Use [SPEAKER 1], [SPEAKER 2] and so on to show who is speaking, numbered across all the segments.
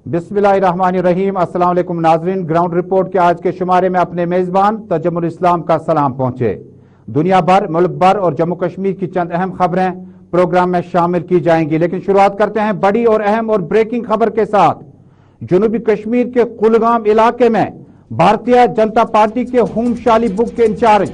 [SPEAKER 1] बिस्मिल्लाहिर्रहमानिर्रहीम। अस्सलाम वालेकुम नाज़रीन, ग्राउंड रिपोर्ट के आज के शुमारे में अपने मेज़बान तजम्मुल इस्लाम का सलाम पहुंचे। दुनिया भर, मुल्क भर और जम्मू कश्मीर की चंद अहम खबरें प्रोग्राम में शामिल की जाएंगी, लेकिन शुरुआत करते हैं बड़ी और अहम और ब्रेकिंग खबर के साथ। जनूबी कश्मीर के कुलगाम इलाके में भारतीय जनता पार्टी के होम शाली बुक के इंचार्ज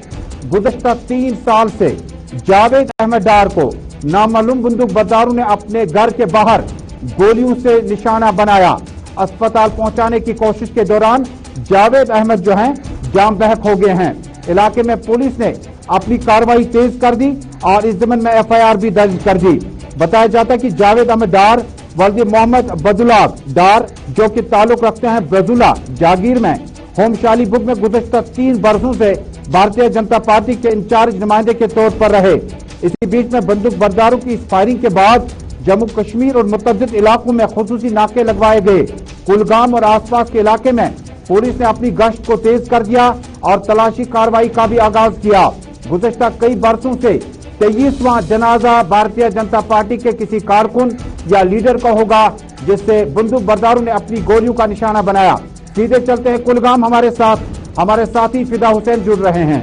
[SPEAKER 1] गुज़श्ता 3 साल से जावेद अहमद डार को नामालूम बंदूक बरदारों ने अपने घर के बाहर गोलियों से निशाना बनाया। अस्पताल पहुंचाने की कोशिश के दौरान जावेद अहमद जो हैं जाम बहक हो गए हैं। इलाके में पुलिस ने अपनी कार्रवाई तेज कर दी और इस ज़मीन में FIR भी दर्ज कर दी। बताया जाता है कि जावेद अहमद डार वल्द मोहम्मद बदुल्ला डार, जो कि ताल्लुक रखते हैं ब्रजुला जागीर में, होम शाली बुक में गुज़श्ता 3 बरसों से भारतीय जनता पार्टी के इंचार्ज नुमाइंदे के तौर पर रहे। इसी बीच में बंदूक बरदारों की इस फायरिंग के बाद जम्मू कश्मीर और मुतअद्दिद इलाकों में खुसूसी नाके लगवाए गए। कुलगाम और आसपास के इलाके में पुलिस ने अपनी गश्त को तेज कर दिया और तलाशी कार्रवाई का भी आगाज किया। गुज़श्ता कई बरसों से 23वां जनाजा भारतीय जनता पार्टी के किसी कारकुन या लीडर का होगा जिससे बंदूक बरदारों ने अपनी गोलियों का निशाना बनाया। सीधे चलते हैं कुलगाम, हमारे साथी फिदा हुसैन जुड़ रहे हैं।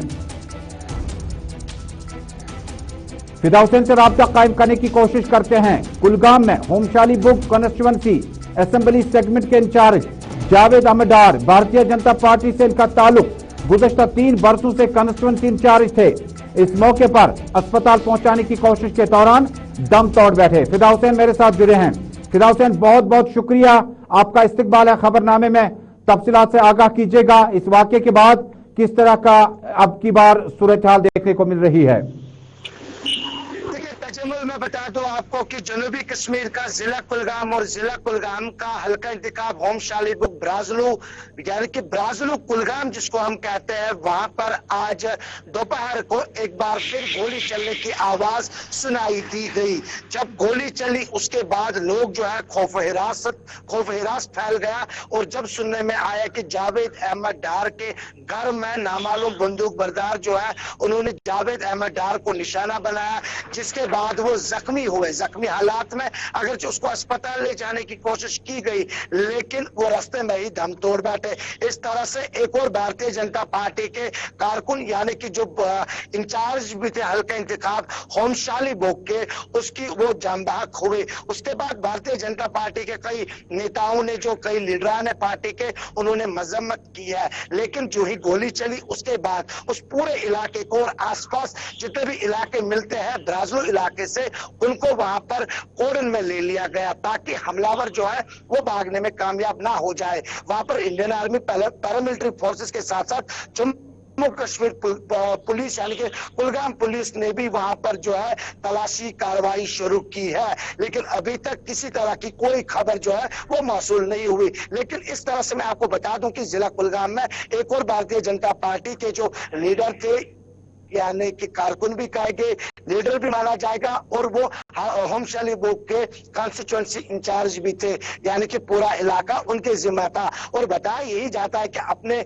[SPEAKER 1] फिदा हुसैन से राब्ता कायम करने की कोशिश करते हैं। कुलगाम में होम शाली बुक कॉन्स्टिट्यूएंसी असेंबली सेगमेंट के इंचार्ज जावेद अहमद डार, भारतीय जनता पार्टी से इनका ताल्लुक, गुज़श्ता 3 बरसों से कॉन्स्टिट्यूएंसी इंचार्ज थे। इस मौके पर अस्पताल पहुंचाने की कोशिश के दौरान दम तोड़ बैठे। फिदा हुसैन मेरे साथ जुड़े हैं। फिदा हुसैन, बहुत बहुत शुक्रिया, आपका इस्तकबाल है खबरनामे में। तफसीलात से आगाह कीजिएगा, इस वाक़े के बाद किस तरह का अब की बार सूरत हाल देखने को मिल रही है?
[SPEAKER 2] मैं बता दूं आपको कि जनूबी कश्मीर का जिला कुलगाम और जिला कुलगाम का हल्का इंतखाब होम शाली बुक ब्राजलू, यानी कि ब्राजलू कुलगाम जिसको हम कहते हैं, वहां पर आज दोपहर को एक बार फिर गोली चलने की आवाज सुनाई दी गई। जब गोली चली उसके बाद लोग जो है खौफ हिरास फैल गया और जब सुनने में आया कि जावेद अहमद डार के घर में नामालूम बंदूक बरदार जो है उन्होंने जावेद अहमद डार को निशाना बनाया, जिसके बाद वो जख्मी हुए। जख्मी हालात में अगर उसको अस्पताल ले जाने की कोशिश की गई लेकिन वो रास्ते में ही दम तोड़ बैठे। इस तरह से एक और भारतीय जनता पार्टी के कारकुन यानी कि जो इंचार्ज भी थे हल्का इंतखाब होम शाली बुक के, उसकी वो जाम बहक हुए। उसके बाद भारतीय जनता पार्टी के कई नेताओं ने, जो कई लीडरान ने पार्टी के, उन्होंने मजम्मत की है। लेकिन जो ही गोली चली उसके बाद उस पूरे इलाके को और आसपास जितने भी इलाके मिलते हैं ब्राजलू इलाके से, उनको वहां पर कोर्डन में ले लिया गया ताकि हमलावर जो है वो भागने में कामयाब ना हो जाए। वहां पर इंडियन आर्मी, पैरामिलिट्री फोर्सेस के साथ साथ जम्मू कश्मीर पुलिस यानी कि कुलगाम पुलिस ने भी वहां पर जो है तलाशी कार्रवाई शुरू की है, लेकिन अभी तक किसी तरह की कोई खबर जो है वो मौसूल नहीं हुई। लेकिन इस तरह से मैं आपको बता दूं कि जिला कुलगाम में एक और भारतीय जनता पार्टी के जो लीडर थे यानी कि कारकुन भी कहे गए, लीडर भी माना जाएगा, और वो होम शाली बुक के कॉन्स्टिट्यूएंसी इंचार्ज भी थे, यानी कि पूरा इलाका उनके जिम्मा था। और बताया यही जाता है कि अपने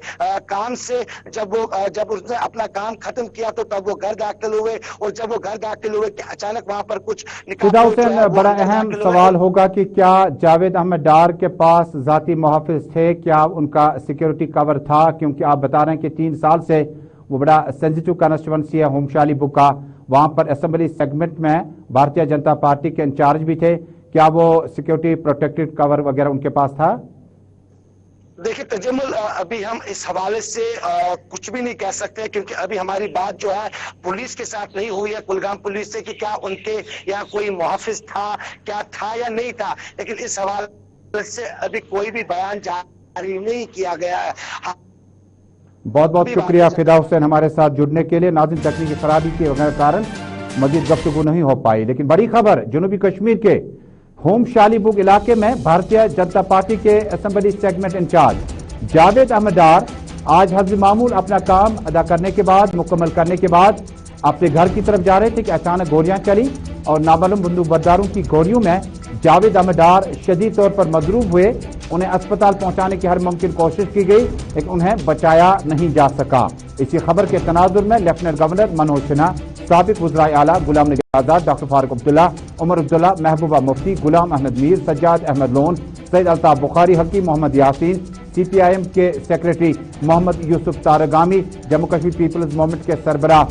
[SPEAKER 2] काम से जब उसने अपना काम खत्म किया तो तब वो घर दाखिल हुए, और जब वो घर दाखिल हुए कि अचानक वहां पर कुछ
[SPEAKER 1] फिदा हुसैन, बड़ा अहम सवाल होगा कि क्या जावेद अहमद डार के पास जाती मुहाफिज थे, क्या उनका सिक्योरिटी कवर था? क्योंकि आप बता रहे हैं कि 3 साल से वो बड़ा सेंसिटिव कॉन्स्टिट्यूएंसी है होम शाली बुक का, वहां पर असेंबली सेगमेंट में भारतीय जनता पार्टी के इंचार्ज भी थे, क्या वो सिक्योरिटी प्रोटेक्टेड कवर वगैरह उनके पास था?
[SPEAKER 2] देखिए तजम्मुल, अभी हम इस हवाले से कुछ भी नहीं कह सकते क्योंकि अभी हमारी बात जो है पुलिस के साथ नहीं हुई है, कुलगाम पुलिस से, कि क्या उनके यहाँ कोई मुहाफिज था, क्या था या नहीं था। लेकिन इस हवाले से अभी कोई भी बयान जारी नहीं किया गया है।
[SPEAKER 1] बहुत बहुत शुक्रिया फिदा हुसैन हमारे साथ जुड़ने के लिए। नाज़रीन, तकनीकी खराबी के वगैरह कारण मजीद गुफ्तगू नहीं हो पाई, लेकिन बड़ी खबर, जनूबी कश्मीर के होम शाली बुक इलाके में भारतीय जनता पार्टी के assembly segment incharge Javed Ahmad Dar आज हज़्ब मामूल अपना काम अदा करने के बाद, मुकम्मल करने के बाद अपने घर की तरफ जा रहे थे कि अचानक गोलियां चली और नामालूम बंदूक बरदारों की गोलियों में जावेद अहमद डार शदीद तौर पर मजरूब हुए। उन्हें अस्पताल पहुंचाने की हर मुमकिन कोशिश की गई लेकिन उन्हें बचाया नहीं जा सका। इसी खबर के तनाजुर में लेफ्टिनेंट गवर्नर मनोज सिन्हा سابق وزراء اعلیٰ غلام نبی آزاد، doctor Farooq Abdullah, Omar Abdullah, Mehbooba Mufti, Ghulam Ahmad Mir, Sajjad Ahmad Lone, Syed Altaf Bukhari, Hakim Muhammad Yasin, C P I am کے سیکریٹری محمد یوسف تارگامی، جموں کشمیر پیپلز موومنٹ کے سربراہ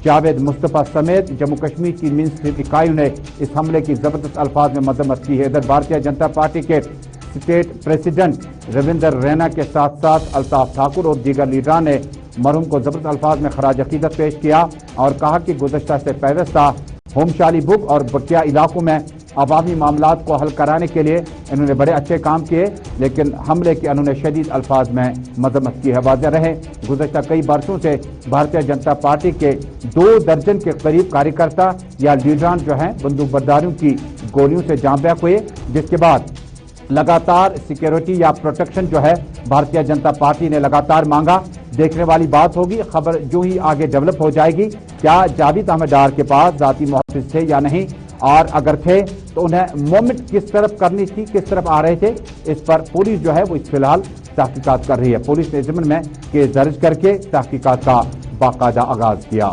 [SPEAKER 1] جاوید مصطفیٰ سمیت جموں کشمیر کی مین اسٹریم اکائیوں نے اس حملے کی زبردست الفاظ میں مذمت کی ہے۔ ادھر بھارتیہ جنتا پارٹی کے اسٹیٹ پریزیڈنٹ رویندر رینا کے ساتھ ساتھ الطاف ٹھاکر اور دیگر لیڈران نے مرحوم کو زبردست الفاظ میں خراج عقیدت پیش کیا اور کہا کہ گزشتہ سے پیوستہ ہوم شالی بگ اور بٹیا علاقوں میں عوامی معاملات کو حل کرانے کے لیے انہوں نے بڑے اچھے کام کیے، لیکن حملے کی انہوں نے شدید الفاظ میں مذمت کی ہے۔ واضح رہے گزشتہ کئی برسوں سے بھارتیہ جنتا پارٹی کے 2 درجن کے قریب کارکرتا یا لیڈران جو ہیں بندوق برداروں کی گولیوں سے جاں بحق ہوئے، جس کے بعد لگاتار سیکیورٹی یا پروٹیکشن جو ہے بھارتیہ جنتا پارٹی نے لگاتار مانگا۔ دیکھنے والی بات ہوگی خبر جو ہی آگے ڈیولپ ہو جائے گی، کیا جاوید احمد ڈار کے پاس ذاتی محافظ تھے یا نہیں، اور اگر تھے تو انہیں موومنٹ کس طرف کرنی تھی، کس طرف آ رہے تھے، اس پر پولیس جو ہے وہ اس فی الحال تحقیقات کر رہی ہے۔ پولیس نے ضمن میں کیس درج کر کے تحقیقات کا باقاعدہ آغاز کیا۔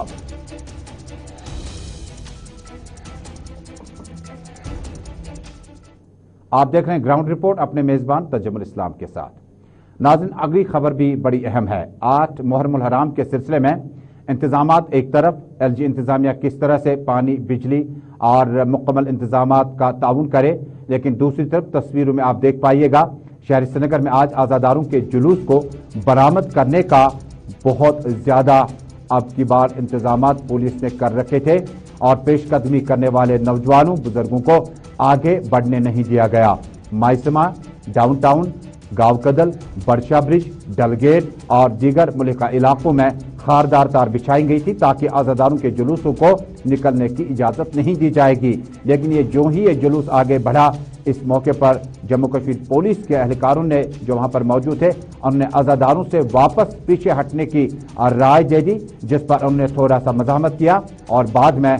[SPEAKER 1] آپ دیکھ رہے ہیں گراؤنڈ رپورٹ اپنے میزبان تجمل اسلام کے ساتھ۔ ناظرین، اگلی خبر بھی بڑی اہم ہے۔ 8 محرم الحرام کے سلسلے میں انتظامات ایک طرف، ایل جی انتظامیہ کس طرح سے پانی، بجلی اور مکمل انتظامات کا تعاون کرے، لیکن دوسری طرف تصویروں میں آپ دیکھ پائیے گا شہر سری نگر میں آج عزاداروں کے جلوس کو برآمد کرنے کا بہت زیادہ اب کی بار انتظامات پولیس نے کر رکھے تھے اور پیش قدمی کرنے والے نوجوانوں بزرگوں کو آگے بڑھنے نہیں دیا گیا۔ مائسما، ڈاؤن ٹاؤن، گاؤں کدل، برشا برج، ڈل گیٹ اور دیگر ملکہ علاقوں میں خاردار تار بچھائی گئی تھی تاکہ عزاداروں کے جلوسوں کو نکلنے کی اجازت نہیں دی جائے گی، لیکن جو ہی یہ جلوس آگے بڑھا، اس موقع پر جموں کشمیر پولیس کے اہلکاروں نے جو وہاں پر موجود تھے انہوں نے عزاداروں سے واپس پیچھے ہٹنے کی رائے دے دی، جس پر انہوں نے تھوڑا سا مزاحمت کیا اور بعد میں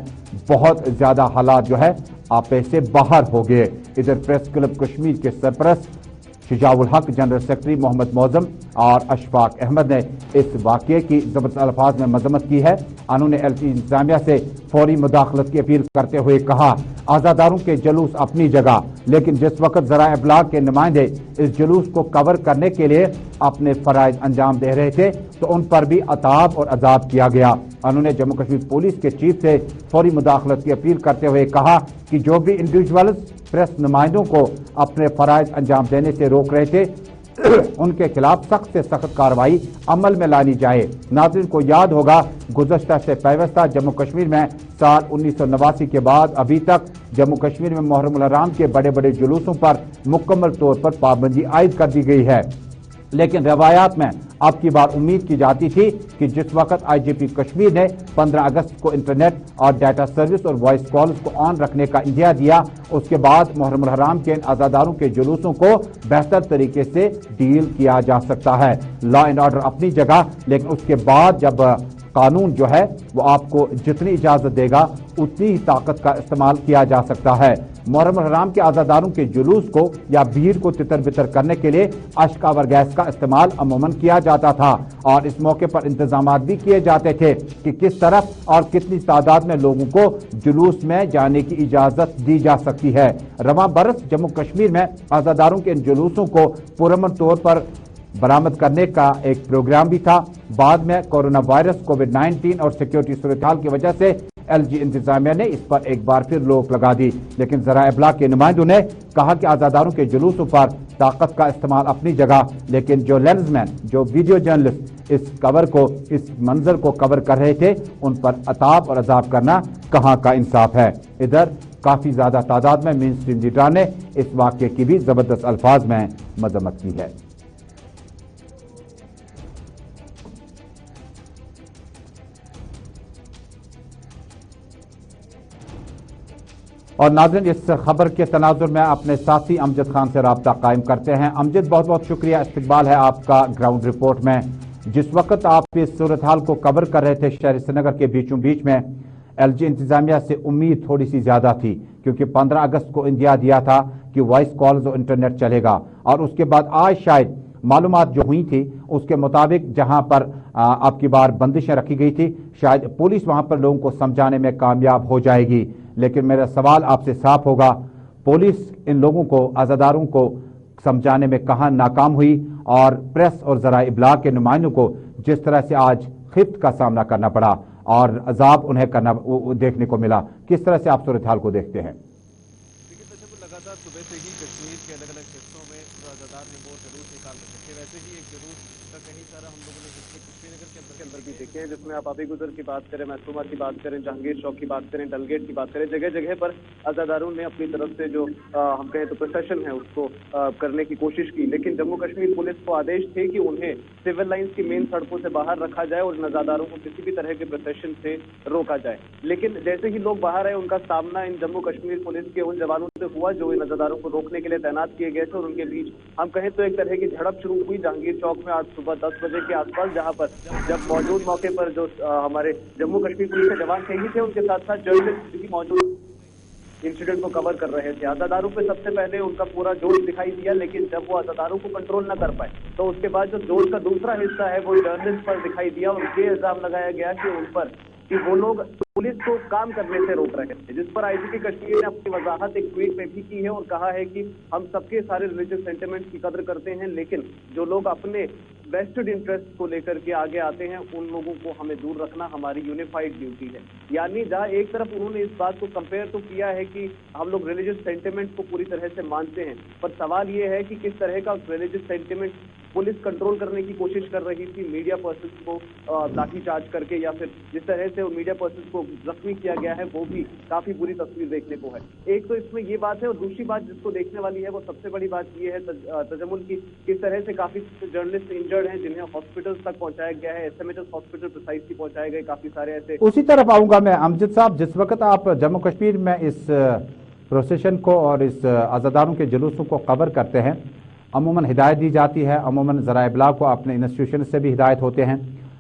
[SPEAKER 1] بہت زیادہ حالات جو ہے آپے سے باہر ہو گئے۔ ادھر پریس کلب کشمیر کے سرپرست شجاع الحق، جنرل سیکرٹری محمد معظم اور اشفاق احمد نے اس واقعے کی زبردست الفاظ میں مذمت کی ہے۔ انہوں نے ایل جی انتظامیہ سے فوری مداخلت کی اپیل کرتے ہوئے کہا، عزاداروں کے جلوس اپنی جگہ، لیکن جس وقت ذرائع ابلاغ کے نمائندے اس جلوس کو کور کرنے کے لیے اپنے فرائض انجام دے رہے تھے تو ان پر بھی عتاب اور عذاب کیا گیا۔ انہوں نے جموں کشمیر پولیس کے چیف سے فوری مداخلت کی اپیل کرتے ہوئے کہا کہ جو بھی انڈیویجولز پریس نمائندوں کو اپنے فرائض انجام دینے سے روک رہے تھے ان کے خلاف سخت سے سخت کارروائی عمل میں لانی جائے۔ ناظرین کو یاد ہوگا گزشتہ سے پیوستہ جموں کشمیر میں سال 1989 کے بعد ابھی تک جموں کشمیر میں محرم الحرام کے بڑے بڑے جلوسوں پر مکمل طور پر پابندی عائد کر دی گئی ہے، لیکن روایات میں اب کی بار امید کی جاتی تھی کہ جس وقت آئی جی پی کشمیر نے 15 اگست کو انٹرنیٹ اور ڈیٹا سروس اور وائس کالز کو آن رکھنے کا اندیا دیا، اس کے بعد محرم الحرام کے ان عزاداروں کے جلوسوں کو بہتر طریقے سے ڈیل کیا جا سکتا ہے۔ لا اینڈ آرڈر اپنی جگہ، لیکن اس کے بعد جب قانون جو ہے وہ آپ کو جتنی اجازت دے گا اتنی ہی طاقت کا استعمال کیا جا سکتا ہے۔ محرم الحرام کے عزاداروں کے جلوس کو یا بھیڑ کو تتر بتر کرنے کے لیے اشک آور گیس کا استعمال عموماً کیا جاتا تھا اور اس موقع پر انتظامات بھی کیے جاتے تھے کہ کس طرف اور کتنی تعداد میں لوگوں کو جلوس میں جانے کی اجازت دی جا سکتی ہے۔ رواں برس جموں کشمیر میں عزاداروں کے ان جلوسوں کو پرامن طور پر برآمد کرنے کا ایک پروگرام بھی تھا، بعد میں کورونا وائرس کووڈ-19 اور سیکیورٹی صورتحال کی وجہ سے ایل جی انتظامیہ نے اس پر ایک بار پھر روک لگا دی، لیکن ذرائع ابلاغ کے نمائندوں نے کہا کہ عزاداروں کے جلوسوں پر طاقت کا استعمال اپنی جگہ، لیکن جو لینز مین، جو ویڈیو جرنلسٹ اس منظر کو کور کر رہے تھے ان پر عتاب اور عذاب کرنا کہاں کا انصاف ہے۔ ادھر کافی زیادہ تعداد میں مین اسٹریم لیڈران نے اس واقعے کی بھی زبردست الفاظ میں مذمت کی ہے۔ اور ناظرین، اس خبر کے تناظر میں اپنے ساتھی امجد خان سے رابطہ قائم کرتے ہیں۔ امجد، بہت بہت شکریہ، استقبال ہے آپ کا گراؤنڈ رپورٹ میں۔ جس وقت آپ اس صورتحال کو کور کر رہے تھے شہر سری نگر کے بیچوں بیچ میں، ایل جی انتظامیہ سے امید تھوڑی سی زیادہ تھی کیونکہ 15 اگست کو اندیا دیا تھا کہ وائس کالز اور انٹرنیٹ چلے گا، اور اس کے بعد آج شاید मालूमात जो हुई थी उसके मुताबिक जहां पर अब की बार बंदिशें रखी गई थी, शायद पुलिस वहां पर लोगों को समझाने में कामयाब हो जाएगी। लेकिन मेरा सवाल आपसे साफ होगा, पुलिस इन लोगों को, अज़ादारों को समझाने में कहां नाकाम हुई, और प्रेस और ज़राए इब्लाग के नुमाइंदों को जिस तरह से आज खिफ्त का सामना करना पड़ा और अजाब उन्हें करना देखने को मिला, किस तरह से आप सूरत हाल को देखते हैं?
[SPEAKER 3] लगातार सुबह से ही कश्मीर के अलग अलग हिस्सों में अज़ादार ने वो जुलूस निकाल रखे थे। वैसे ही एक जुलूस का कहीं सारा हम लोगों ने श्रीनगर के अंदर भी देखे हैं, जिसमें आप आबी गुजर की बात करें, मैसूमा की बात करें, जहांगीर चौक की बात करें, डलगेट की बात करें, जगह जगह पर अज़ादारों ने अपनी तरफ से जो हम कहें तो प्रोसेशन है उसको करने की कोशिश की। लेकिन जम्मू कश्मीर पुलिस को आदेश थे कि उन्हें सिविल लाइंस की मेन सड़कों से बाहर रखा जाए और इन अज़ादारों को किसी भी तरह के प्रोसेशन से रोका जाए। लेकिन जैसे ही लोग बाहर आए, उनका सामना इन जम्मू कश्मीर पुलिस के उन जवानों से हुआ जो इन अज़ादारों को रोकने के लिए तैनात किए गए थे, और उनके बीच हम कहें तो एक तरह की झड़प शुरू हुई जहांगीर चौक में आज सुबह 10 बजे के आसपास, जहां पर जब मौजूद मौके पर जो हमारे जम्मू कश्मीर पुलिस के जवान शहीद थे, उनके साथ साथ जर्नलिस्ट भी मौजूद इंसिडेंट को कवर कर रहे थे। अज़ादारों पे सबसे पहले उनका पूरा जोश दिखाई दिया, लेकिन जब वो अज़ादारों को कंट्रोल न कर पाए तो उसके बाद जो जोश का दूसरा हिस्सा है वो जर्नलिस्ट पर दिखाई दिया, और ये इल्जाम लगाया गया कि उन पर कि वो लोग पुलिस को काम करने से रोक रहे थे, जिस पर आईजीपी कश्मीर ने अपनी वजाहत एक ट्वीट में भी की है और कहा है कि हम सबके सारे रिलीजियस सेंटिमेंट्स की कदर करते हैं, लेकिन जो लोग अपने वेस्टेड इंटरेस्ट को लेकर के आगे आते हैं उन लोगों को हमें दूर रखना हमारी यूनिफाइड ड्यूटी है। यानी जहां एक तरफ उन्होंने इस बात को कंपेयर तो किया है कि हम लोग रिलीजियस सेंटिमेंट को पूरी तरह से मानते हैं, पर सवाल ये है कि किस तरह का रिलीजियस सेंटिमेंट पुलिस कंट्रोल करने की कोशिश कर रही थी मीडिया पर्सन को लाठीचार्ज करके, या फिर जिस तरह से मीडिया पर्सन को जख्मी किया गया है वो भी काफी बुरी तस्वीर देखने को है। एक तो इसमें ये बात है, और दूसरी बात जिसको देखने वाली है वो सबसे बड़ी बात ये है तजम्मुल की, किस तरह से काफी जर्नलिस्ट इंजर्ड हैं जिन्हें हॉस्पिटल्स तक पहुंचाया गया है, एसएमएच हॉस्पिटल प्रिसाइसली पहुंचाए गए, काफी सारे ऐसे।
[SPEAKER 1] उसी तरफ आऊंगा मैं अमजद साहब, जिस वक्त आप जम्मू कश्मीर में इस प्रोसेशन को और इस अज़ादारों के जुलूसों को कवर करते हैं, अमूमन हिदायत दी जाती है, अमूमन ज़राए इब्लाग को अपने इंस्टीट्यूशन से भी हिदायत होते हैं,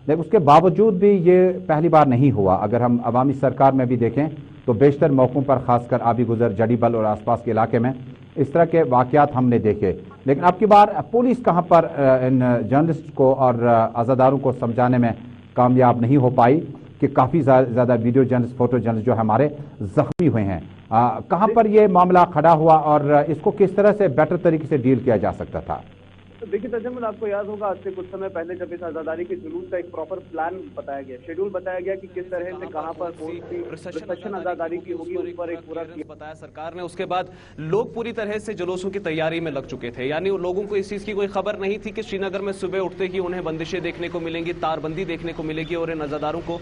[SPEAKER 1] लेकिन उसके बावजूद भी ये पहली बार नहीं हुआ। अगर हम अवामी सरकार में भी देखें तो बेशतर मौक़ों पर ख़ासकर आबी गुजर, जड़ीबल और आसपास के इलाके में इस तरह के वाक़यात हमने देखे। लेकिन अब की बार पुलिस कहाँ पर इन जर्नलिस्ट को और अज़ादारों को समझाने में कामयाब नहीं हो पाई कि काफ़ी ज़्यादा वीडियो जर्नलिस्ट, फोटो जर्नलिस्ट जो हमारे ज़ख्मी हुए हैं। कहाँ पर ये मामला खड़ा हुआ और इसको किस तरह से बेटर तरीके से डील किया जा सकता था?
[SPEAKER 3] तो देखिए तजम्मुल, आपको याद होगा आज से कुछ समय पहले जब इस आज़ादारी के जुलूस का एक प्रॉपर प्लान बताया गया, शेड्यूल बताया गया कि किस तरह से कहां पर कौन सी प्रोसेशन आज़ादारी की होगी, उस पर एक पूरा बताया सरकार ने। उसके बाद लोग पूरी तरह से जुलूसों की तैयारी में लग चुके थे, यानी लोगों को इस चीज़ की कोई खबर नहीं थी कि श्रीनगर में सुबह उठते ही उन्हें बंदिशें देखने को मिलेंगी, तारबंदी देखने को मिलेगी और इन अज़ादारों को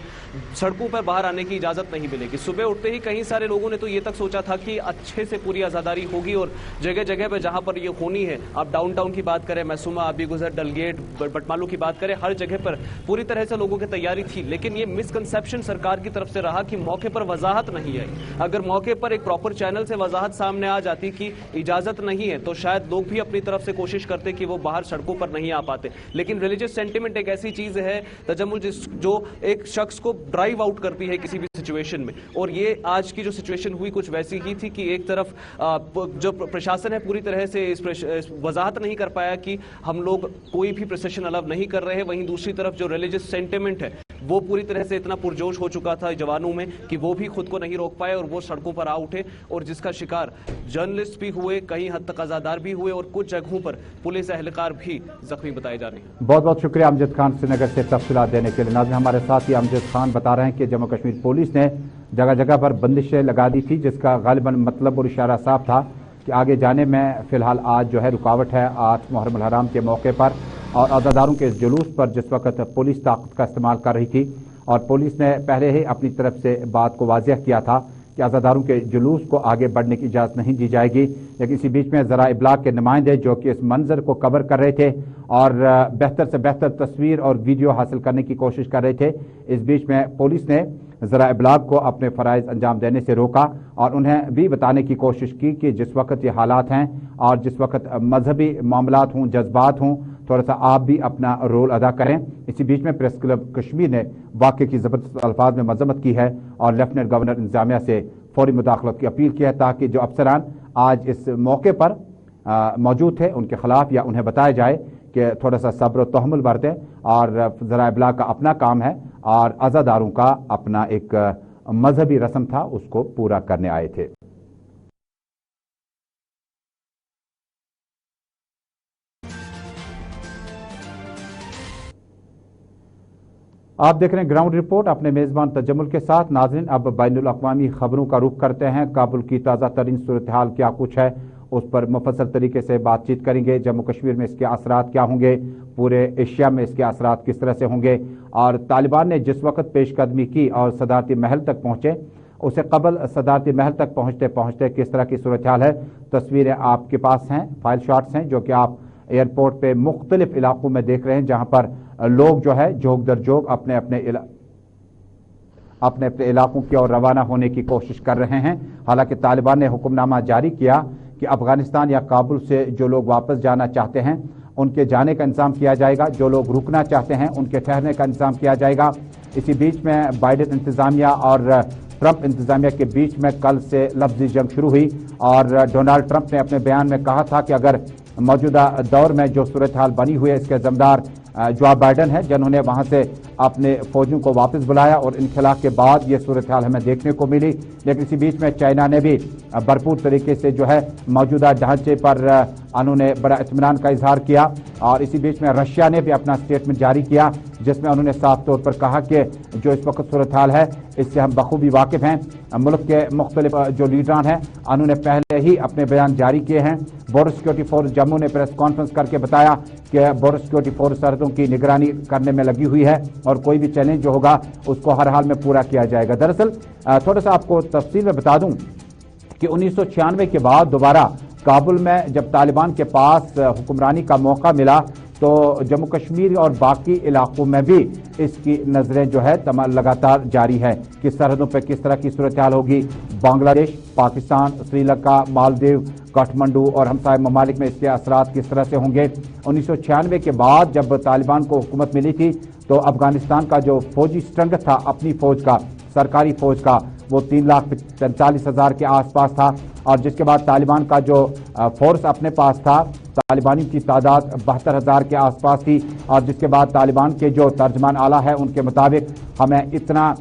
[SPEAKER 3] सड़कों पर बाहर आने की इजाज़त नहीं मिलेगी। सुबह उठते ही कई सारे लोगों ने तो ये तक सोचा था कि अच्छे से पूरी आज़ादारी होगी, और जगह जगह पर जहाँ पर ये होनी है, आप डाउनटाउन की बात करें, मैसूमा, आबी गुजर, डलगेट, बटमालू की बात करें, हर जगह पर पूरी तरह से लोगों की तैयारी थी। लेकिन ये मिसकंसेप्शन सरकार की तरफ से रहा कि मौके पर वजाहत नहीं आई। अगर मौके पर एक प्रॉपर चैनल से वजाहत सामने आ जाती कि इजाजत नहीं है, तो शायद लोग भी अपनी तरफ से कोशिश करते कि वो बाहर सड़कों पर नहीं आ पाते। लेकिन रिलीजियस सेंटिमेंट एक ऐसी चीज है तजम्मुल जो एक शख्स को ड्राइव आउट करती है किसी भी सिचुएशन में, और ये आज की जो सिचुएशन हुई कुछ वैसी ही थी कि एक तरफ जो प्रशासन है पूरी तरह से इस वजाहत नहीं कर पाया कि हम लोग कोई भी प्रोसेशन अलाउ नहीं कर रहे हैं, वहीं दूसरी तरफ जो रिलीजियस सेंटिमेंट है वो पूरी तरह से इतना पुरजोश हो चुका था जवानों में कि वो भी खुद को नहीं रोक पाए और वो सड़कों पर आ उठे, और जिसका शिकार जर्नलिस्ट भी हुए, कहीं हद तक आज़ादार भी हुए, और कुछ जगहों पर पुलिस एहलकार भी जख्मी बताए जा रहे हैं।
[SPEAKER 1] बहुत बहुत शुक्रिया अमजद खान श्रीनगर से तफसीलात देने के लिए। नाज़रीन, हमारे साथ ही अमजद खान बता रहे हैं कि जम्मू कश्मीर पुलिस ने जगह जगह पर बंदिशें लगा दी थी, जिसका गालिबन मतलब और इशारा साफ था कि आगे जाने में फ़िलहाल आज जो है रुकावट है। 8 मुहर्रम हराम के मौके पर और अज़ादारों के जुलूस पर जिस वक्त पुलिस ताकत का इस्तेमाल कर रही थी, और पुलिस ने पहले ही अपनी तरफ से बात को वाज़ेह किया था कि अज़ादारों के जुलूस को आगे बढ़ने की इजाज़त नहीं दी जाएगी। लेकिन इसी बीच में ज़रा इब्लाग के नुमाइंदे जो कि इस मंजर को कवर कर रहे थे और बेहतर से बेहतर तस्वीर और वीडियो हासिल करने की कोशिश कर रहे थे, इस बीच में पुलिस ने ज़रा इब्लाग को अपने फ़राइज़ अंजाम देने से रोका और उन्हें भी बताने की कोशिश की कि जिस वक्त ये हालात हैं और जिस वक्त मजहबी मामलात हों, जज्बात हों, थोड़ा सा आप भी अपना रोल अदा करें। इसी बीच में प्रेस क्लब कश्मीर ने वाक़े की ज़बरदस्त अल्फाज में मजम्मत की है और लेफ्टिनेंट गवर्नर इंतज़ामिया से फौरी मुदाखलत की अपील की है, ताकि जो अफसरान आज इस मौके पर मौजूद थे उनके खिलाफ या उन्हें बताया जाए कि थोड़ा सा सब्र तहम्मुल बरतें और ज़राए इब्लाग का अपना काम है और अज़ादारों का अपना एक मजहबी रस्म था, उसको पूरा करने आए थे। आप देख रहे हैं ग्राउंड रिपोर्ट अपने मेज़बान तजम्मुल के साथ। नाज़रीन, अब बैनुल अक़वामी खबरों का रुख करते हैं। काबुल की ताज़ा तरीन सूरत हाल क्या कुछ है, उस पर मुफस्सल तरीके से बातचीत करेंगे। जम्मू कश्मीर में इसके असरात क्या होंगे, पूरे एशिया में इसके असरात किस तरह से होंगे, और तालिबान ने जिस वक्त पेशकदमी की और सदारती महल तक पहुंचे, उससे कबल सदारती महल तक पहुंचते पहुंचते किस तरह की सूरत हाल है। तस्वीरें आपके पास हैं, फाइल शॉट्स हैं, जो कि आप एयरपोर्ट पे मुख्तलिफ इलाकों में देख रहे हैं, जहां पर लोग जो है जोग दर जोग अपने अपने इलाकों की ओर रवाना होने की कोशिश कर रहे हैं। हालांकि तालिबान ने हुक्मनामा जारी किया कि अफगानिस्तान या काबुल से जो लोग वापस जाना चाहते हैं उनके जाने का इंतजाम किया जाएगा, जो लोग रुकना चाहते हैं उनके ठहरने का इंतजाम किया जाएगा। इसी बीच में बाइडेन इंतजामिया और ट्रंप इंतजामिया के बीच में कल से लफ्जी जंग शुरू हुई और डोनाल्ड ट्रंप ने अपने बयान में कहा था कि अगर मौजूदा दौर में जो सूरत हाल बनी हुई है इसके ज़िम्मेदार जो बाइडेन है, जिन्होंने वहां से अपने फौजियों को वापस बुलाया और इनखिलाफ के बाद ये सूरत हाल हमें देखने को मिली। लेकिन इसी बीच में चाइना ने भी भरपूर तरीके से जो है मौजूदा ढांचे पर उन्होंने बड़ा इत्मीनान का इजहार किया और इसी बीच में रशिया ने भी अपना स्टेटमेंट जारी किया, जिसमें उन्होंने साफ तौर पर कहा कि जो इस वक्त सूरत हाल है इससे हम बखूबी वाकिफ हैं। मुल्क के मुख्तलिफ जो लीडरान हैं उन्होंने पहले ही अपने बयान जारी किए हैं। बॉर्डर सिक्योरिटी फोर्स जम्मू ने प्रेस कॉन्फ्रेंस करके बताया कि बॉर्डर सिक्योरिटी फोर्स सरहदों की निगरानी करने में लगी हुई है और कोई भी चैलेंज जो होगा उसको हर हाल में पूरा किया जाएगा। दरअसल थोड़ा सा आपको तफसील में बता दूं कि 1996 के बाद दोबारा काबुल में जब तालिबान के पास हुक्मरानी का मौका मिला तो जम्मू कश्मीर और बाकी इलाकों में भी इसकी नजरें जो है लगातार जारी है कि सरहदों पर किस तरह की सूरत हाल होगी। बांग्लादेश, पाकिस्तान, श्रीलंका, मालदीव, काठमांडू और हमसाय ममालिक में इसके असरात किस तरह से होंगे। 1996 के बाद जब तालिबान को हुकूमत मिली थी तो अफगानिस्तान का जो फौजी स्ट्रेंथ था अपनी फौज का, सरकारी फौज का, वो 3,45,000 के आसपास था और जिसके बाद तालिबान का जो फोर्स अपने पास था, तालिबानी की तादाद 72,000 के आसपास थी और जिसके बाद तालिबान के जो तर्जमान आला है उनके मुताबिक हमें इतना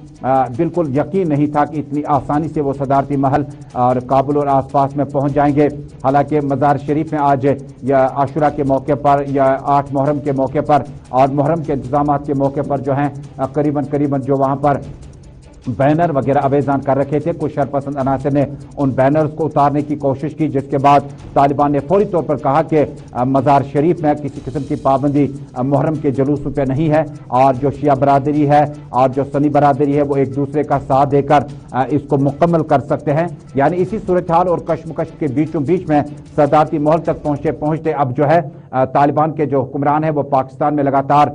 [SPEAKER 1] बिल्कुल यकीन नहीं था कि इतनी आसानी से वो सदारती महल और काबुल और आसपास में पहुंच जाएंगे। हालांकि मज़ार शरीफ में आज या आशुरा के मौके पर या 8 मुहर्रम के मौके पर और मुहर्रम के इंतजामात के मौके पर जो हैं करीबन जो वहाँ पर बैनर वगैरह अवेजान कर रखे थे, कुछ शरपसंद अनासर ने उन बैनर्स को उतारने की कोशिश की, जिसके बाद तालिबान ने फौरी तौर पर कहा कि मज़ार शरीफ में किसी किस्म की पाबंदी मुहर्रम के जुलूस पे नहीं है और जो शिया बरादरी है और जो सनी बरादरी है वो एक दूसरे का साथ देकर इसको मुकम्मल कर सकते हैं। यानी इसी सूरत हाल और कशमकश के बीचों बीच में सदारती महल तक पहुंचते अब जो है तालिबान के जो हुक्मरान है वो पाकिस्तान में लगातार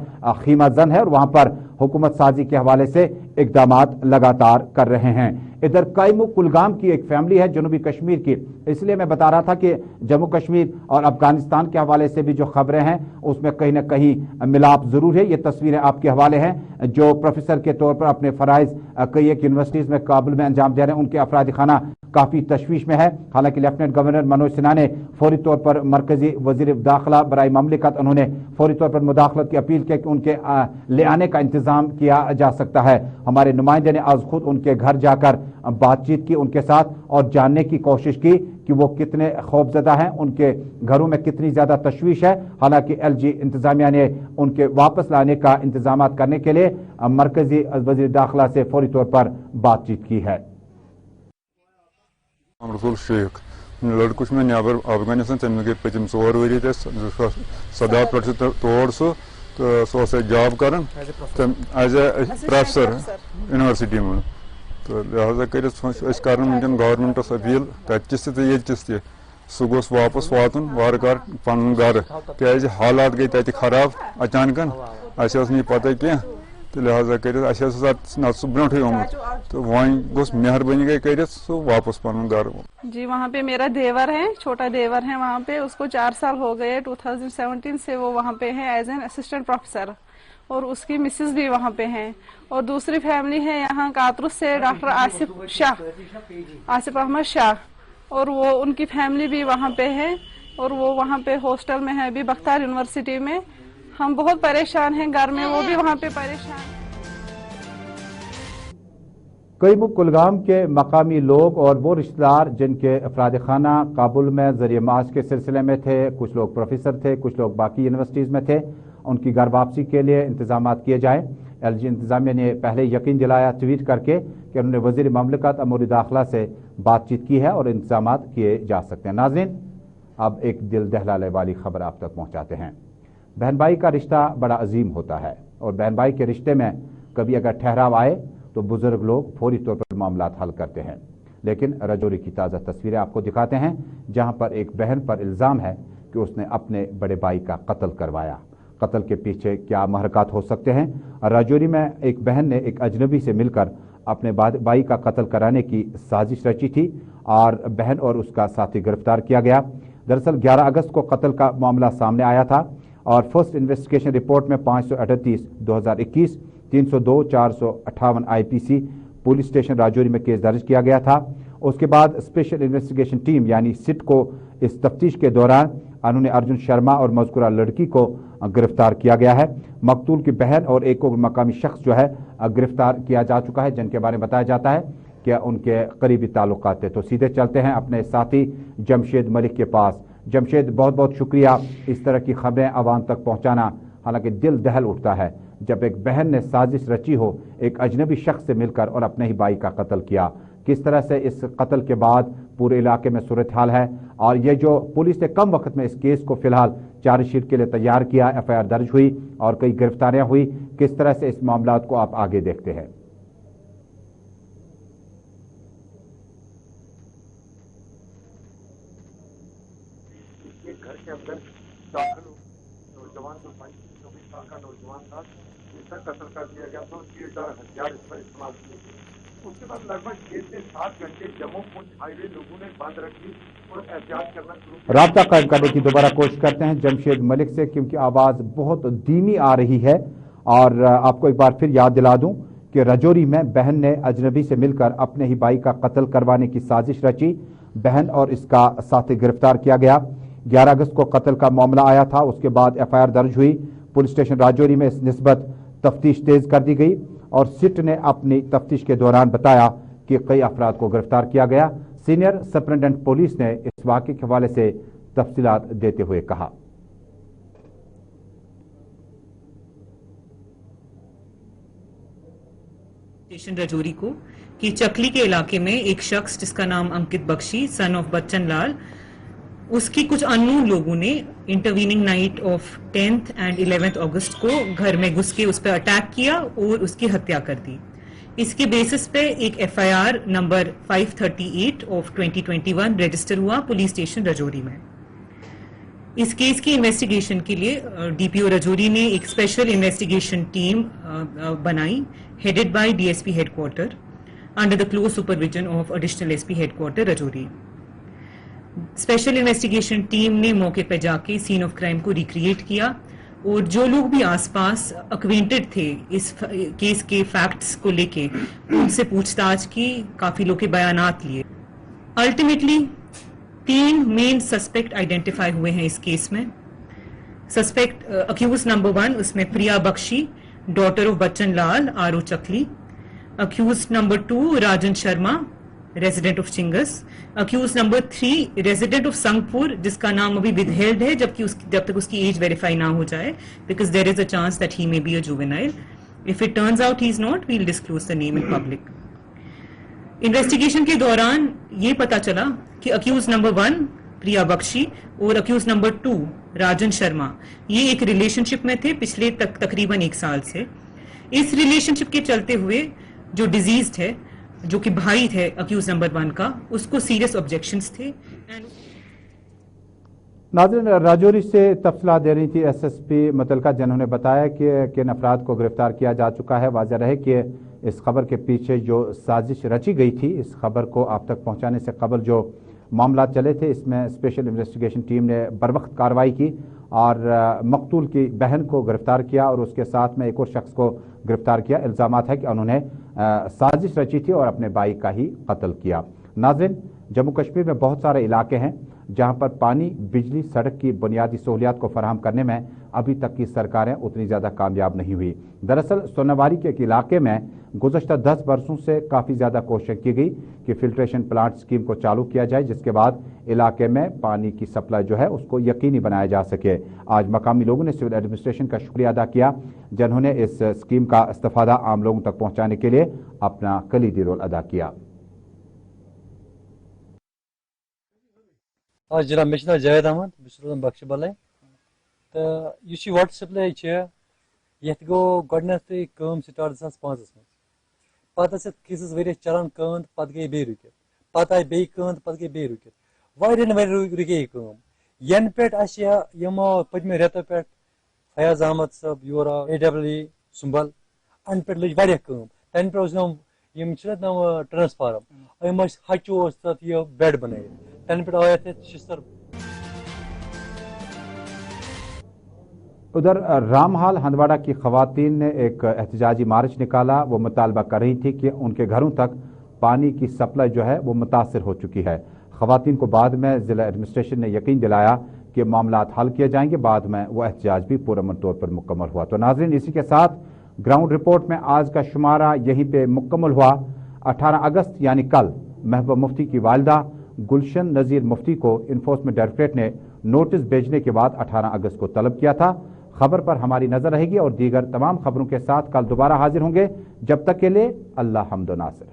[SPEAKER 1] खीमा जन है और वहां पर हुकूमत साजी के हवाले से इक़दामात लगातार कर रहे हैं। इधर कैमू कुलगाम की एक फैमिली है जनूबी कश्मीर की, इसलिए मैं बता रहा था कि जम्मू कश्मीर और अफगानिस्तान के हवाले से भी जो खबरें हैं उसमें कहीं ना कहीं मिलाप जरूर है। ये तस्वीरें आपके हवाले हैं जो प्रोफेसर के तौर पर अपने फराइज कई एक यूनिवर्सिटीज़ में काबुल में अंजाम दे रहे हैं, उनके अफराद खाना काफ़ी तशवीश में है। हालांकि लेफ्टिनेंट गवर्नर मनोज सिन्हा ने फौरी तौर पर मरकजी वजीर दाखिला बराए ममलिकत उन्होंने फौरी तौर पर मुदाखलत की अपील की कि उनके ले आने का इंतजाम किया जा सकता है। हमारे नुमाइंदे ने आज खुद उनके घर जाकर बातचीत की उनके साथ और जानने की कोशिश की कि वो कितने खौफजदा हैं, उनके घरों में कितनी ज़्यादा तशवीश है। हालांकि LG इंतजामिया ने उनके वापस लाने का इंतजाम करने के लिए मरकजी वजीर दाखिला से फौरी तौर पर बातचीत की है।
[SPEAKER 4] रसूल शेख लड़कों में नबर अफगानिस्तान तमें गई पतम 4 वरी 17 पे तोड़ सह जॉब कर एज ए प्रोफेसर यूनिवर्सिटी में, तो लिहाजा कर वनकन गवर्नमेंटस अपील तस तो सह गोस वापस वातन वार पन गर क्या हालात गई तत खराब अचानक नहीं पता कह, तो लिहाजा कर ब्रोटे आमुत तो वह गोस मेहरबानी गई कर वापस पन घर।
[SPEAKER 5] जी वहाँ पे मेरा देवर है, छोटा देवर है वहाँ पे, उसको 4 साल हो गए, 2017 से वो वहाँ पे है एज एन असिस्टेंट प्रोफेसर और उसकी मिसेस भी वहाँ पे हैं। और दूसरी फैमिली है यहाँ कातरुस से डॉक्टर आसिफ अहमद शाह और वो उनकी फैमिली भी वहाँ पे है। और वो वहाँ पे हॉस्टल में है अभी बख्तार यूनिवर्सिटी में। हम बहुत परेशान हैं, घर में वो भी वहाँ पे परेशान हैं।
[SPEAKER 1] करीब कुलगाम के मकामी लोग और वो रिश्तेदार जिनके अफराद खाना काबुल में ज़रिए माश के सिलसिले में थे, कुछ लोग प्रोफेसर थे, कुछ लोग बाकी यूनिवर्सिटीज़ में थे, उनकी घर वापसी के लिए इंतजाम किए जाएँ। LG इंतजामिया ने पहले यकीन दिलाया ट्वीट करके कि उन्होंने वज़ीर ममलिकत अमूर दाखिला से बातचीत की है और इंतजाम किए जा सकते हैं। नाज़रीन, अब एक दिल दहलाने वाली खबर आप तक पहुँचाते हैं। बहन भाई का रिश्ता बड़ा अजीम होता है और बहन भाई के रिश्ते में कभी अगर ठहराव आए तो बुजुर्ग लोग फौरी तौर पर मामला हल करते हैं। लेकिन राजौरी की ताज़ा तस्वीरें आपको दिखाते हैं जहां पर एक बहन पर इल्ज़ाम है कि उसने अपने बड़े भाई का कत्ल करवाया। कत्ल के पीछे क्या महरक़ात हो सकते हैं? राजौरी में एक बहन ने एक अजनबी से मिलकर अपने भाई का कत्ल कराने की साजिश रची थी और बहन और उसका साथी गिरफ्तार किया गया। दरअसल 11 अगस्त को कत्ल का मामला सामने आया था और फर्स्ट इन्वेस्टिगेशन रिपोर्ट में 538/2021, 302/458 IPC पुलिस स्टेशन राजौरी में केस दर्ज किया गया था। उसके बाद स्पेशल इन्वेस्टिगेशन टीम यानी सिट को इस तफ्तीश के दौरान उन्होंने अर्जुन शर्मा और मज़कूरा लड़की को गिरफ्तार किया गया है। मकतूल की बहन और एक और मकामी शख्स जो है गिरफ्तार किया जा चुका है, जिनके बारे में बताया जाता है कि उनके करीबी ताल्लुकात थे। तो सीधे चलते हैं अपने साथी जमशेद मलिक के पास। जमशेद, बहुत बहुत शुक्रिया इस तरह की खबरें आवाम तक पहुँचाना। हालांकि दिल दहल उठता है जब एक बहन ने साजिश रची हो एक अजनबी शख्स से मिलकर और अपने ही भाई का कत्ल किया। किस तरह से इस कत्ल के बाद पूरे इलाके में सूरत हाल है और ये जो पुलिस ने कम वक्त में इस केस को फिलहाल चार्जशीट के लिए तैयार किया, FIR दर्ज हुई और कई गिरफ्तारियां हुई, किस तरह से इस मामला को आप आगे देखते हैं?
[SPEAKER 6] घर के अंदर दाखिल नौजवान जो 24 साल का नौजवान था, जिसका कत्ल कर दिया गया था, तीरदार हथियार इस पर इस्तेमाल किए गए। उसके बाद लगभग 6 से 7 घंटे जम्मू पुंछ हाईवे लोगों ने बंद रखी और एहतियात करना शुरू किया।
[SPEAKER 1] राब्ता कायम करने की दोबारा कोशिश करते हैं जमशेद मलिक से, क्योंकि आवाज़ बहुत धीमी आ रही है। और आपको एक बार फिर याद दिला दूं कि राजौरी में बहन ने अजनबी से मिलकर अपने ही भाई का कत्ल करवाने की साजिश रची। बहन और इसका साथी गिरफ्तार किया गया। 11 अगस्त को कत्ल का मामला आया था, उसके बाद FIR दर्ज हुई। पुलिस स्टेशन राजौरी में इस निस्बत तफ्तीश तेज कर दी गई और सिट ने अपनी तफ्तीश के दौरान बताया कि कई अफराद को गिरफ्तार किया गया। सीनियर सुपरिटेंडेंट पुलिस ने इस वाक़े के हवाले से तफसीलात देते हुए कहा,
[SPEAKER 7] स्टेशन राजौरी को कि चकली के इलाके में एक शख्स जिसका नाम अंकित बख्शी सन ऑफ बच्चन लाल, उसकी कुछ अननोन लोगों ने intervening night of 10th and 11th अगस्त को घर में घुस के उस पर अटैक किया और उसकी हत्या कर दी। इसके बेसिस पे एक FIR नंबर 538 ऑफ 2021 रजिस्टर हुआ पुलिस स्टेशन राजौरी में। इस केस की इन्वेस्टिगेशन के लिए DPO राजौरी ने एक स्पेशल इन्वेस्टिगेशन टीम बनाई, headed by DSP headquarter under the close supervision of additional SP headquarter Rajouri. Special investigation team ने मौके पर जाके सीन ऑफ क्राइम को रिक्रिएट किया और जो लोग भी आसपास अक्वेंटेड थे इस केस के फैक्ट्स को लेके उनसे पूछताछ की, काफी लोग के बयानात लिए। अल्टीमेटली 3 मेन सस्पेक्ट आइडेंटिफाई हुए हैं इस केस में। सस्पेक्ट अक्यूज नंबर 1 उसमें Priya Bakshi, daughter of Bachan Lal, RO Chakli. Accused number 2 Rajan Sharma, resident of Chingas. Accused number 3 resident of Sangpur, जिसका नाम अभी विदहेल्ड है जब तक उसकी एज वेरीफाई ना हो जाए, because there is a chance that he may be a juvenile. If it turns out he is not, we will disclose the name in public. Investigation के दौरान ये पता चला कि अक्यूज नंबर 1 प्रिया बख्शी और अक्यूज नंबर 2 राजन शर्मा ये एक रिलेशनशिप में थे पिछले तकरीबन 1 साल से। इस रिलेशनशिप के चलते हुए जो डिजीज्ड है, जो कि भाई थे अक्यूज नंबर 1 का, उसको सीरियस ऑब्जेक्शंस थे।
[SPEAKER 1] नाज़रीन, राजौरी से तफसीलात दे रही थी SSP मुतलका, जिन्होंने बताया कि किन अफराद को गिरफ्तार किया जा चुका है। वाज़ह रहे कि इस खबर के पीछे जो साजिश रची गई थी, इस खबर को आप तक पहुंचाने से कबल जो मामला चले थे, इसमें स्पेशल इन्वेस्टिगेशन टीम ने बरवक्त कार्रवाई की और मकतूल की बहन को गिरफ्तार किया और उसके साथ में एक और शख्स को गिरफ्तार किया। इल्ज़ामात है कि उन्होंने साजिश रची थी और अपने भाई का ही कत्ल किया। नाज़रीन, जम्मू कश्मीर में बहुत सारे इलाके हैं जहां पर पानी, बिजली, सड़क की बुनियादी सहूलियात को फराहम करने में अभी तक की सरकारें उतनी ज़्यादा कामयाब नहीं हुई। दरअसल सोनावारी के एक इलाके में गुज़श्ता 10 बरसों से काफ़ी ज़्यादा कोशिश की गई कि फिल्ट्रेशन प्लांट स्कीम को चालू किया जाए, जिसके बाद इलाके में पानी की सप्लाई जो है उसको यकीनी बनाया जा सके। आज मकामी लोगों ने सिविल एडमिनिस्ट्रेशन का शुक्रिया अदा किया, जिन्होंने इस स्कीम का इस्तेफादा आम लोगों तक पहुँचाने के लिए अपना कलीदी रोल अदा किया।
[SPEAKER 8] जनाब मे नाम जावेद अहमद, बस रोजान बख्श बल तो यह वाटर सप्लाई ये गो गडनैथै कम स्टार्ट 2005 में पे खीस वरियस चलान कंद पे गई बे रुकित पे आय बे कंद पे गई बे रुकित वारियन वरियन रुके कम यन पे पतम रेतो पे फयाज अहमद साहब योर AWE सुंबल अन पे लज वारिया कम तन पे ट्रांसफार्म अम हचो तथ यह बेड बन तन पे आया थे शिस्तर।
[SPEAKER 1] उधर रामहाल हंदवाड़ा की खवातीन ने एक एहतजाजी मार्च निकाला। वो मुतालबा कर रही थी कि उनके घरों तक पानी की सप्लाई जो है वो मुतासर हो चुकी है। खवातीन को बाद में ज़िला एडमिनिस्ट्रेशन ने यकीन दिलाया कि मामलात हल किए जाएंगे। बाद में वो एहतजाज भी पुरअमन तौर पर मुकम्मल हुआ। तो नाज़रीन, इसी के साथ ग्राउंड रिपोर्ट में आज का शुमारा यहीं पे मुकम्मल हुआ। 18 अगस्त यानी कल महबूबा मुफ्ती की वालिदा गुलशन नज़ीर मुफ्ती को इन्फोर्समेंट डायरेक्टरेट ने नोटिस भेजने के बाद 18 अगस्त को तलब किया था। खबर पर हमारी नजर रहेगी और दीगर तमाम खबरों के साथ कल दोबारा हाजिर होंगे। जब तक के लिए अल्लाह हम्द व नासिर।